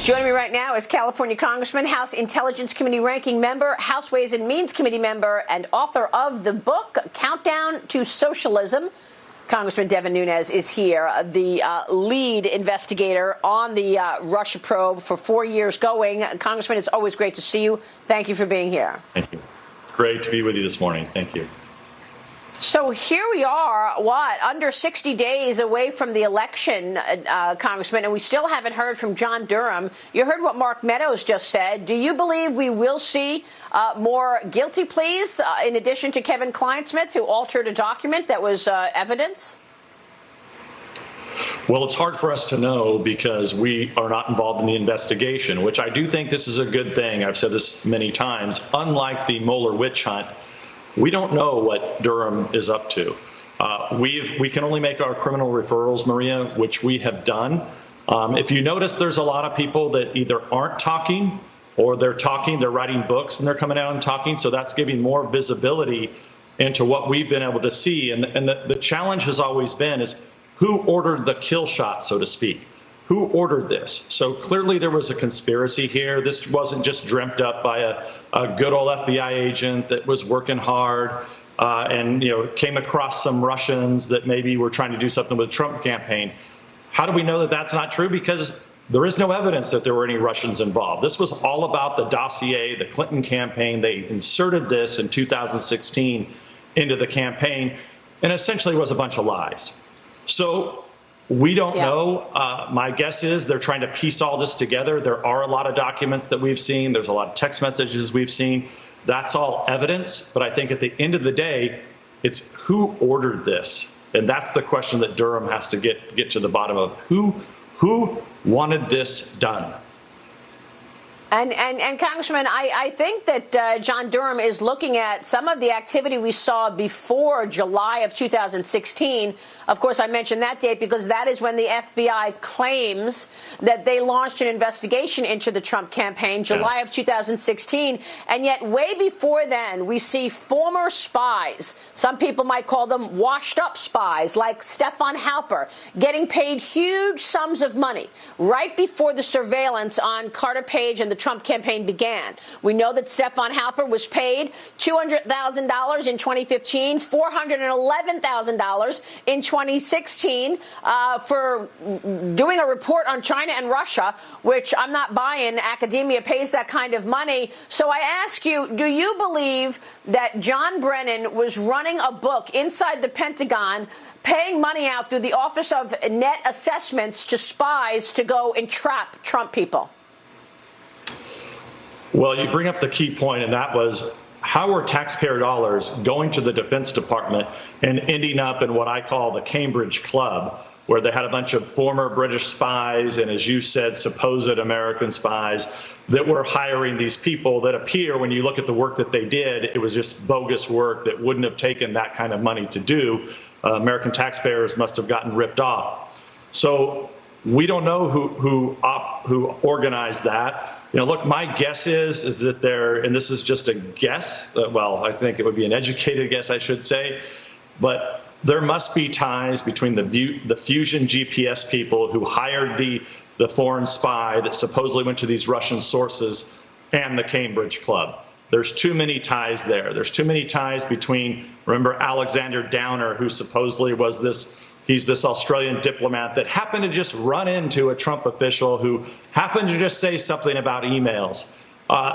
Joining me right now is California Congressman, House Intelligence Committee ranking member, House Ways and Means Committee member, and author of the book, Countdown to Socialism. Congressman Devin Nunes is here, the lead investigator on the Russia probe for 4 years going. Congressman, it's always great to see you. Thank you for being here. Thank you. Great to be with you this morning. Thank you. So here we are, under 60 days away from the election, Congressman, and we still haven't heard from John Durham. You heard what Mark Meadows just said. Do you believe we will see more guilty pleas in addition to Kevin Kleinsmith, who altered a document that was evidence? Well, it's hard for us to know because we are not involved in the investigation, which I do think this is a good thing. I've said this many times. Unlike the Mueller witch hunt, we don't know what Durham is up to. We can only make our criminal referrals, Maria, which we have done. If you notice, there's a lot of people that either aren't talking or they're talking, they're writing books and they're coming out and talking. So that's giving more visibility into what we've been able to see. And the challenge has always been is who ordered the kill shot, so to speak? Who ordered this? So clearly there was a conspiracy here. This wasn't just dreamt up by a good old FBI agent that was working hard and came across some Russians that maybe were trying to do something with the Trump campaign. How do we know that that's not true? Because there is no evidence that there were any Russians involved. This was all about the dossier, the Clinton campaign. They inserted this in 2016 into the campaign and essentially was a bunch of lies. So we don't know. My guess is they're trying to piece all this together. There are a lot of documents that we've seen. There's a lot of text messages we've seen. That's all evidence. But I think at the end of the day, it's who ordered this. And that's the question that Durham has to get to the bottom of. Who wanted this done? And Congressman, I think that John Durham is looking at some of the activity we saw before July of 2016. Of course, I mentioned that date because that is when the FBI claims that they launched an investigation into the Trump campaign, July of 2016. And yet way before then, we see former spies, some people might call them washed up spies, like Stefan Halper, getting paid huge sums of money right before the surveillance on Carter Page and the Trump campaign began. We know that Stefan Halper was paid $200,000 in 2015, $411,000 in 2016 for doing a report on China and Russia, which I'm not buying. Academia pays that kind of money. So I ask you, do you believe that John Brennan was running a book inside the Pentagon, paying money out through the Office of Net Assessments to spies to go entrap Trump people? Well, you bring up the key point, and that was how were taxpayer dollars going to the Defense Department and ending up in what I call the Cambridge Club, where they had a bunch of former British spies and, as you said, supposed American spies that were hiring these people that appear, when you look at the work that they did, it was just bogus work that wouldn't have taken that kind of money to do. American taxpayers must have gotten ripped off. So we don't know who organized that. Look, my guess is that and this is just a guess, well, I think it would be an educated guess, I should say, but there must be ties between the Fusion GPS people who hired the foreign spy that supposedly went to these Russian sources and the Cambridge Club. There's too many ties there. There's too many ties between, remember Alexander Downer, who supposedly was he's this Australian diplomat that happened to just run into a Trump official who happened to just say something about emails.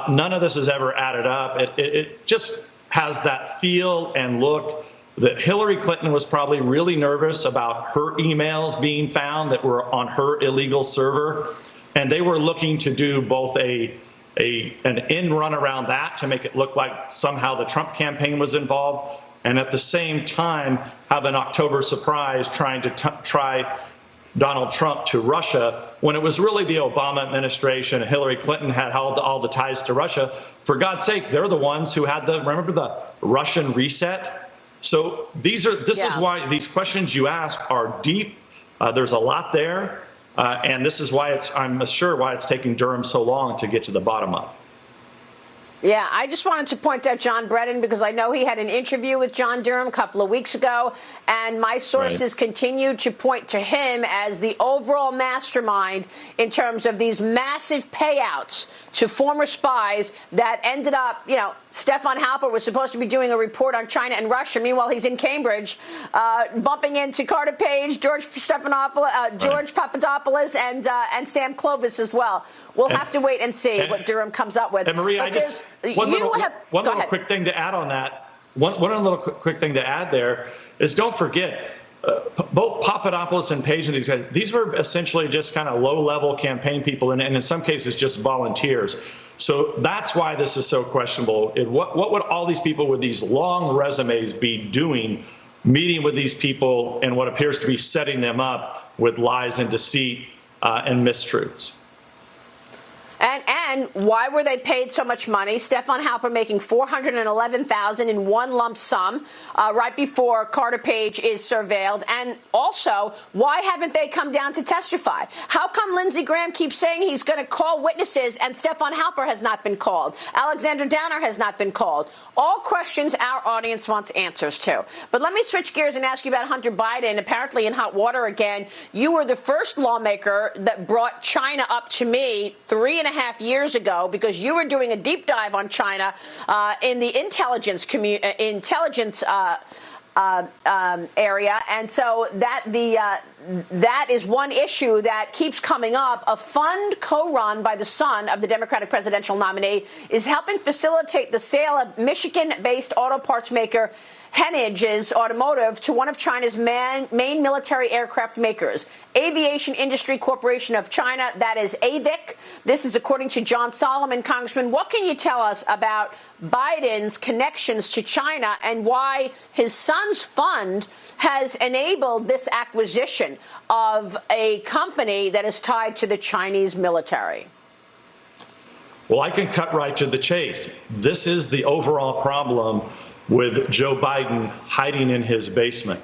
None of this has ever added up. It just has that feel and look that Hillary Clinton was probably really nervous about her emails being found that were on her illegal server. And they were looking to do both an end run around that to make it look like somehow the Trump campaign was involved, and at the same time have an October surprise trying to try Donald Trump to Russia, when it was really the Obama administration and Hillary Clinton had all the ties to Russia. For God's sake, they're the ones who had remember the Russian reset? So this is why these questions you ask are deep. There's a lot there. And this is why I'm sure why it's taking Durham so long to get to the bottom of. Yeah, I just wanted to point out John Brennan because I know he had an interview with John Durham a couple of weeks ago, and my sources continue to point to him as the overall mastermind in terms of these massive payouts to former spies that ended up, you know, Stefan Halper was supposed to be doing a report on China and Russia. Meanwhile, he's in Cambridge, bumping into Carter Page, George Papadopoulos, and Sam Clovis as well. We'll have to wait and see what Durham comes up with. And Maria, one little quick thing to add on that. One little quick thing to add there is don't forget, both Papadopoulos and Page and these were essentially just kind of low-level campaign people, and in some cases just volunteers. So that's why this is so questionable. What would all these people with these long resumes be doing, meeting with these people and what appears to be setting them up with lies and deceit and mistruths? And why were they paid so much money? Stefan Halper making $411,000 in one lump sum right before Carter Page is surveilled. And also, why haven't they come down to testify? How come Lindsey Graham keeps saying he's going to call witnesses and Stefan Halper has not been called? Alexander Downer has not been called. All questions our audience wants answers to. But let me switch gears and ask you about Hunter Biden. Apparently in hot water again. You were the first lawmaker that brought China up to me 3.5 years ago because you were doing a deep dive on China in the intelligence area, and so that is one issue that keeps coming up. A fund co-run by the son of the Democratic presidential nominee is helping facilitate the sale of Michigan-based auto parts maker Hennige's Automotive to one of China's main military aircraft makers, Aviation Industry Corporation of China, that is AVIC. This is according to John Solomon. Congressman, what can you tell us about Biden's connections to China and why his son's fund has enabled this acquisition of a company that is tied to the Chinese military? Well, I can cut right to the chase. This is the overall problem with Joe Biden hiding in his basement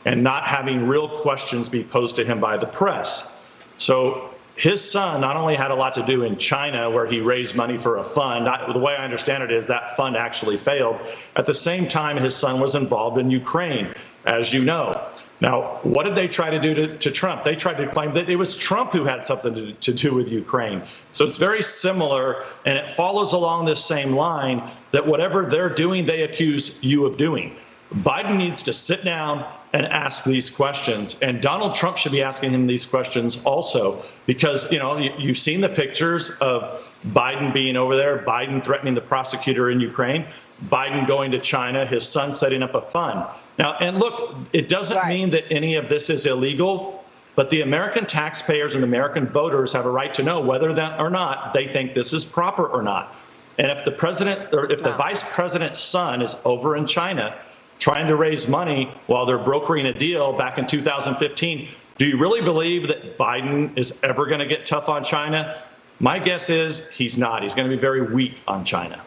and not having real questions be posed to him by the press. So his son not only had a lot to do in China, where he raised money for a fund. The way I understand it is that fund actually failed. At the same time, his son was involved in Ukraine, as you know. Now, what did they try to do to Trump? They tried to claim that it was Trump who had something to do with Ukraine. So it's very similar, and it follows along this same line that whatever they're doing, they accuse you of doing. Biden needs to sit down and ask these questions, and Donald Trump should be asking him these questions also, because, you know, you've seen the pictures of Biden being over there, Biden threatening the prosecutor in Ukraine, Biden going to China, his son setting up a fund. Now, and look, it doesn't mean that any of this is illegal, but the American taxpayers and American voters have a right to know whether that or not they think this is proper or not. And if the president or if the vice president's son is over in China trying to raise money while they're brokering a deal back in 2015, do you really believe that Biden is ever going to get tough on China? My guess is he's not. He's going to be very weak on China.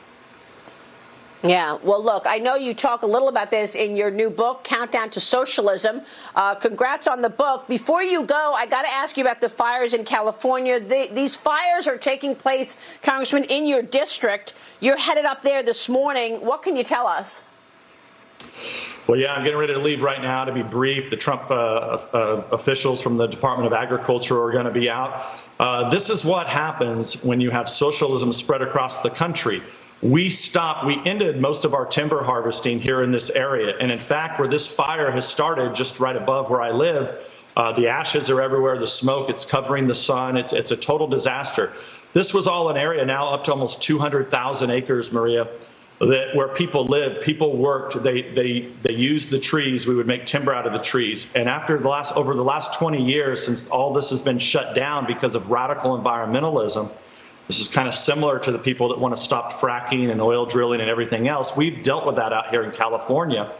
Yeah, well, look, I know you talk a little about this in your new book, Countdown to Socialism. Congrats on the book. Before you go, I got to ask you about the fires in California. These fires are taking place, Congressman, in your district. You're headed up there this morning. What can you tell us? Well, yeah, I'm getting ready to leave right now to be briefed. The Trump officials from the Department of Agriculture are going to be out. This is what happens when you have socialism spread across the country. We ended most of our timber harvesting here in this area. And in fact, where this fire has started, just right above where I live, the ashes are everywhere, the smoke, it's covering the sun. It's a total disaster. This was all an area now up to almost 200,000 acres, Maria, where people lived, people worked, they used the trees. We would make timber out of the trees. And over the last 20 years, since all this has been shut down because of radical environmentalism, this is kind of similar to the people that want to stop fracking and oil drilling and everything else. We've dealt with that out here in California.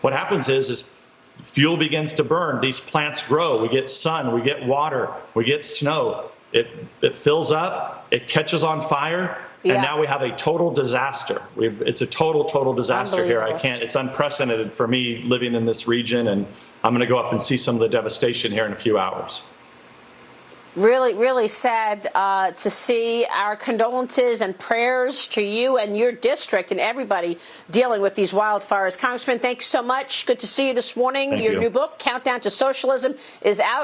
What happens is fuel begins to burn. These plants grow. We get sun, we get water, we get snow. It fills up, it catches on fire, and now we have a total disaster. It's a total disaster here. It's unprecedented for me living in this region, and I'm going to go up and see some of the devastation here in a few hours. Really, really sad to see. Our condolences and prayers to you and your district and everybody dealing with these wildfires. Congressman, thanks so much. Good to see you this morning. Thank Your you. new book, Countdown to Socialism, is out.